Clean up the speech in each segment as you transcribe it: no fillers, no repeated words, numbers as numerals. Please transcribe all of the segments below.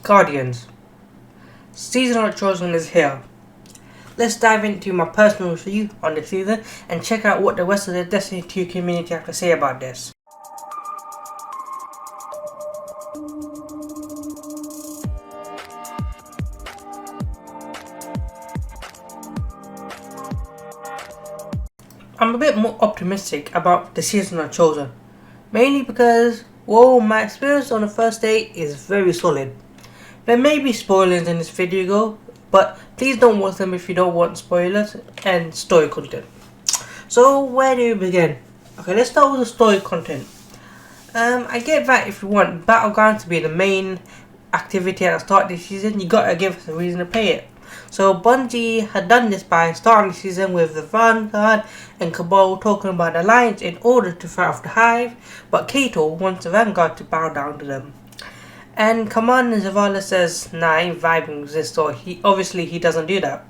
Guardians. Season of the Chosen is here. Let's dive into my personal review on this season and check out what the rest of the Destiny 2 community have to say about this. I'm a bit more optimistic about the Season of the Chosen, mainly because, well, my experience on the first day is very solid. There may be spoilers in this video, but please don't watch them if you don't want spoilers and story content. So where do we begin? Okay, let's start with the story content. I get that if you want Battleground to be the main activity at the start of the season, you gotta give us a reason to play it. So Bungie had done this by starting the season with the Vanguard and Cabal talking about the Alliance in order to fight off the Hive, but Kato wants the Vanguard to bow down to them. And Commander Zavala says, nah, I ain't vibing with this, so he doesn't do that.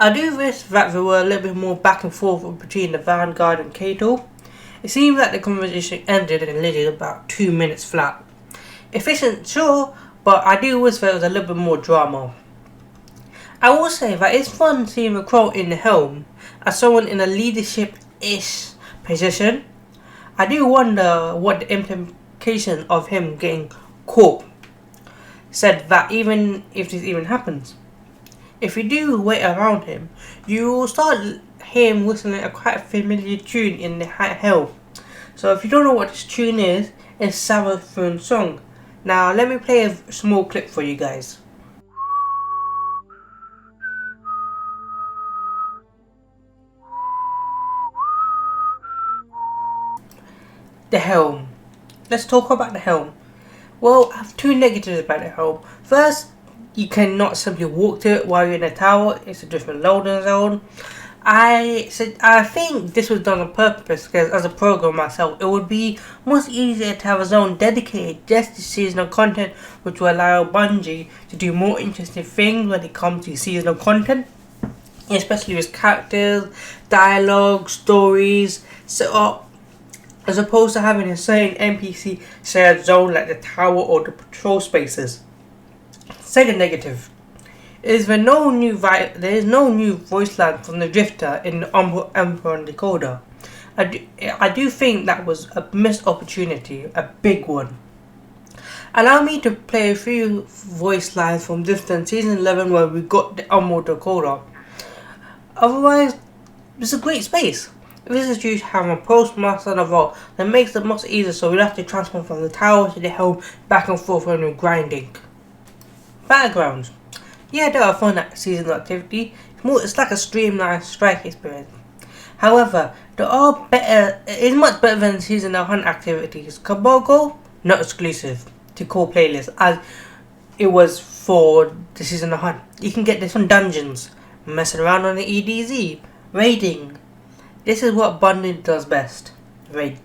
I do wish that there were a little bit more back and forth between the Vanguard and Kato. It seems like the conversation ended in literally about 2 minutes flat. Efficient, sure, but I do wish there was a little bit more drama. I will say that it's fun seeing the Crow in the helm as someone in a leadership-ish position. I do wonder what the implication of him getting caught said that even if this even happens. If you do wait around him, you will start hearing whistling a quite familiar tune in the helm. So if you don't know what this tune is, it's Savathun's song. Now let me play a small clip for you guys. The helm. Let's talk about the helm. Well, I have two negatives about the helm. First, you cannot simply walk to it while you're in a tower. It's a different loading zone. I think this was done on purpose because as a programmer myself, it would be much easier to have a zone dedicated just to seasonal content, which will allow Bungie to do more interesting things when it comes to seasonal content, especially with characters, dialogue, stories, setup, as opposed to having a certain NPC shared zone like the tower or the patrol spaces. Second negative is there is no new voice line from the Drifter in the Emperor Decoder. I do think that was a missed opportunity, a big one. Allow me to play a few voice lines from Drifter in Season 11 where we got the Emerald Decoder. Otherwise, it's a great space. This is due to having a postmaster and a vault that makes it much easier, so we don't have to transfer from the tower to the helm back and forth when we're grinding. Battlegrounds. Yeah, they are fun seasonal activity. It's like a streamlined strike experience. However, it is much better than seasonal hunt activities. Cabal not exclusive to core playlists as it was for the seasonal hunt. You can get this from dungeons, messing around on the EDZ, raiding. This is what Bungie does best, raid.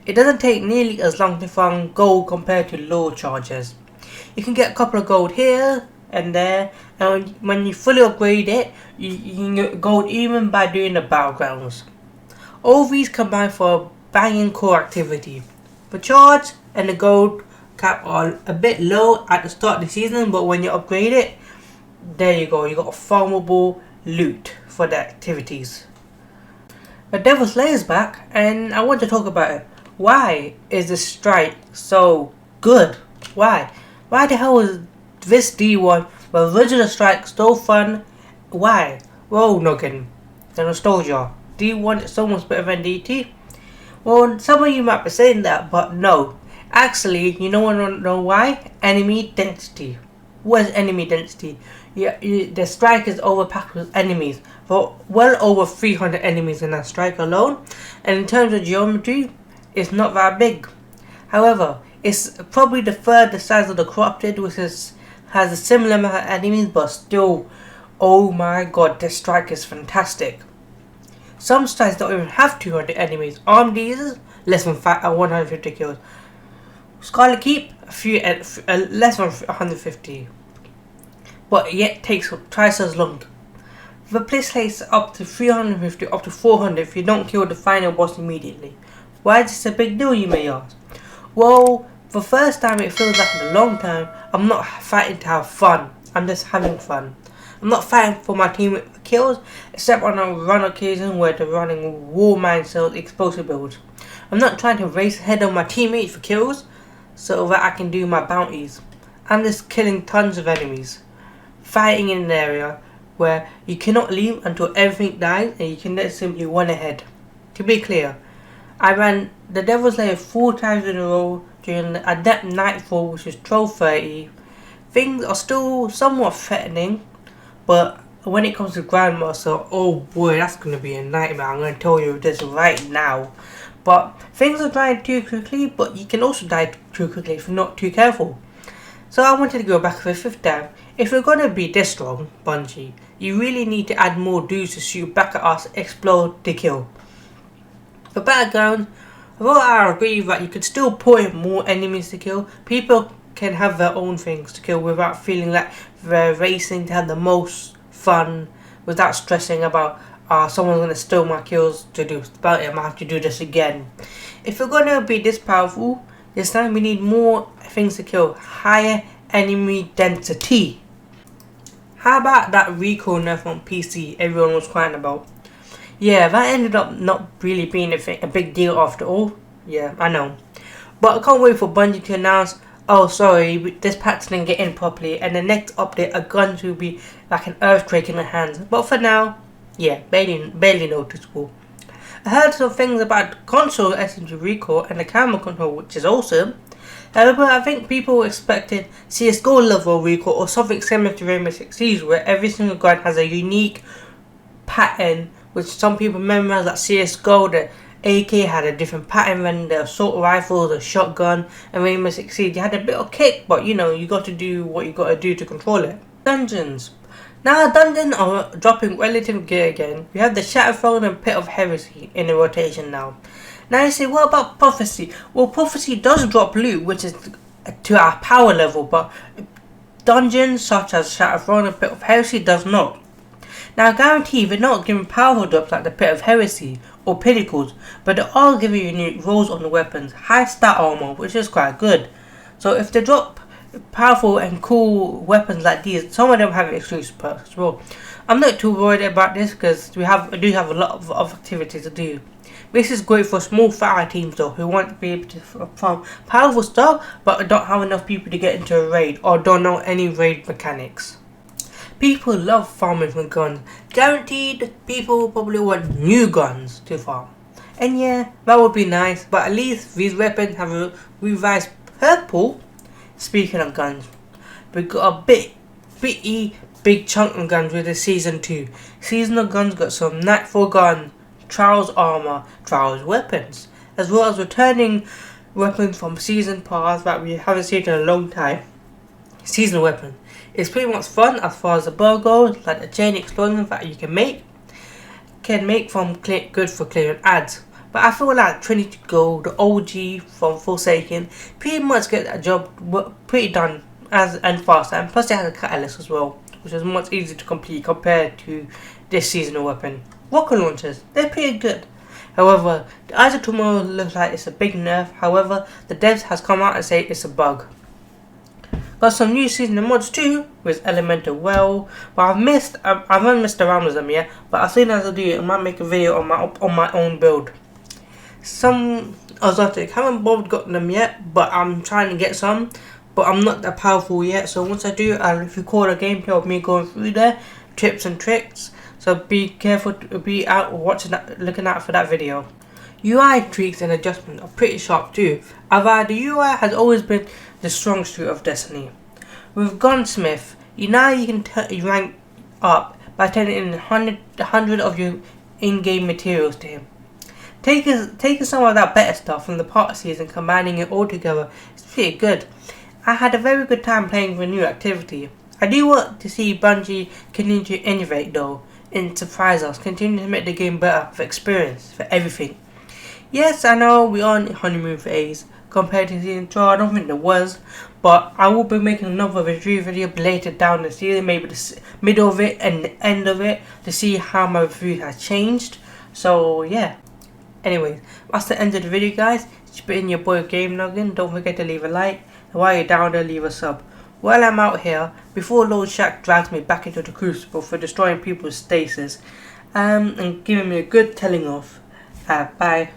It doesn't take nearly as long to farm gold compared to lore charges. You can get a couple of gold here and there, and when you fully upgrade it, you can get gold even by doing the battlegrounds. All these combine for a banging core activity. The charge and the gold cap are a bit low at the start of the season, but when you upgrade it, there you go, you got a farmable loot for the activities. The Devil's Lair is back, and I want to talk about it. Why is the strike so good? Why? Why the hell is this D1 with original strike so fun? Why? Well, Noggin, the nostalgia. D1 is so much better than DT. Well, some of you might be saying that, but no. Actually, you don't want to know why? Enemy density. What is enemy density? The strike is overpacked with enemies. For well over 300 enemies in that strike alone. And in terms of geometry, it's not that big. However, it's probably the third the size of the Corrupted, which has a similar amount of enemies, but still, oh my god, this strike is fantastic. Some strikes don't even have 200 enemies. Armed Diesels, less than 150 kills. Scarlet Keep, less than 150. But yet takes twice as long. The place takes up to 350, up to 400 if you don't kill the final boss immediately. Why is this a big deal, you may ask? Well, For first time it feels like in a long time, I'm not fighting to have fun, I'm just having fun. I'm not fighting for my teammate for kills, except on a run occasion where they're running war mindset explosive builds. I'm not trying to race ahead of my teammates for kills, so that I can do my bounties. I'm just killing tons of enemies. Fighting in an area where you cannot leave until everything dies and you can just simply run ahead. To be clear, I ran the Devil's Lair 4 times in a row during the Adept Nightfall, which is 12:30. Things are still somewhat threatening, but when it comes to Grandmaster, oh boy, that's going to be a nightmare. I'm going to tell you this right now. But things are dying too quickly, but you can also die too quickly if you're not too careful. So I wanted to go back for a 5th time. If you're going to be this strong, Bungie, you really need to add more dudes to shoot back at us, explode, to kill. For battleground, although I agree that you could still put in more enemies to kill, people can have their own things to kill without feeling like they're racing to have the most fun, without stressing about someone's going to steal my kills to do about it, I might have to do this again. If you're going to be this powerful, this time we need more things to kill, higher enemy density. How about that recall nerf on PC everyone was crying about? Yeah, that ended up not really being a big deal after all. Yeah, I know. But I can't wait for Bungie to announce, oh sorry, this patch didn't get in properly, and the next update our guns will be like an earthquake in the hands. But for now, yeah, barely noticeable. I heard some things about console SMG recall and the camera control, which is awesome. However, I think people expected CSGO level recall or something similar to Rainbow Six Siege, where every single gun has a unique pattern, which some people memorize. Like CSGO, the AK had a different pattern than the assault rifle, the shotgun, and Rainbow Six Siege. You had a bit of kick, but you know, you got to do what you got to do to control it. Dungeons. Now dungeons are dropping relative gear again. We have the Shattered Throne and Pit of Heresy in the rotation now. Now you say, what about Prophecy? Well, Prophecy does drop loot, which is to our power level, but dungeons such as Shattered Throne and Pit of Heresy does not. Now guarantee they're not giving power drops like the Pit of Heresy or Pinnacles, but they are giving you unique rolls on the weapons, high stat armor, which is quite good. So if they drop powerful and cool weapons like these, some of them have exclusive perks as well. I'm not too worried about this because we do have a lot of activities to do. This is great for small fire teams though, who want to be able to farm powerful stuff but don't have enough people to get into a raid or don't know any raid mechanics. People love farming with guns. Guaranteed people probably want new guns to farm. And yeah, that would be nice, but at least these weapons have a revised purple. Speaking of guns, we got a big chunk of guns with the Season 2. Seasonal guns got some Nightfall guns, Trials armor, Trials weapons, as well as returning weapons from Season Pass that we haven't seen in a long time. Seasonal weapon. It's pretty much fun as far as the bow goes, like the chain explosions that you can make from good for clearing ads. But I feel like Trinity Gold, the OG from Forsaken, pretty much get that job pretty done and fast, and plus it has a catalyst as well, which is much easier to complete compared to this seasonal weapon. Rocket launchers, they're pretty good. However, the Eyes of Tomorrow looks like it's a big nerf. However, the devs has come out and say it's a bug. Got some new seasonal mods too with Elemental Well, but I haven't messed around with them yet. But as soon as I do it, I might make a video on my own build. Some exotic, haven't bothered got them yet, but I'm trying to get some. But I'm not that powerful yet, so once I do, I'll record a gameplay of me going through there, tips and tricks. So be careful to be out watching that, looking out for that video. UI tweaks and adjustments are pretty sharp too. However, the UI has always been the strong suit of Destiny. With Gunsmith, you can rank up by turning in 100 of your in-game materials to him. Taking some of that better stuff from the parties and combining it all together is pretty good. I had a very good time playing the new activity. I do want to see Bungie continue to innovate though, and surprise us, continue to make the game better for experience, for everything. Yes, I know we are in honeymoon phase compared to season 2, I don't think there was, but I will be making another review video later down the season, maybe the middle of it and the end of it, to see how my review has changed. So yeah, anyways, that's the end of the video guys. It's been your boy Gamenoggin. Don't forget to leave a like. And while you're down there, leave a sub. While I'm out here, before Lord Shack drags me back into the crucible for destroying people's stasis, and giving me a good telling off. Bye.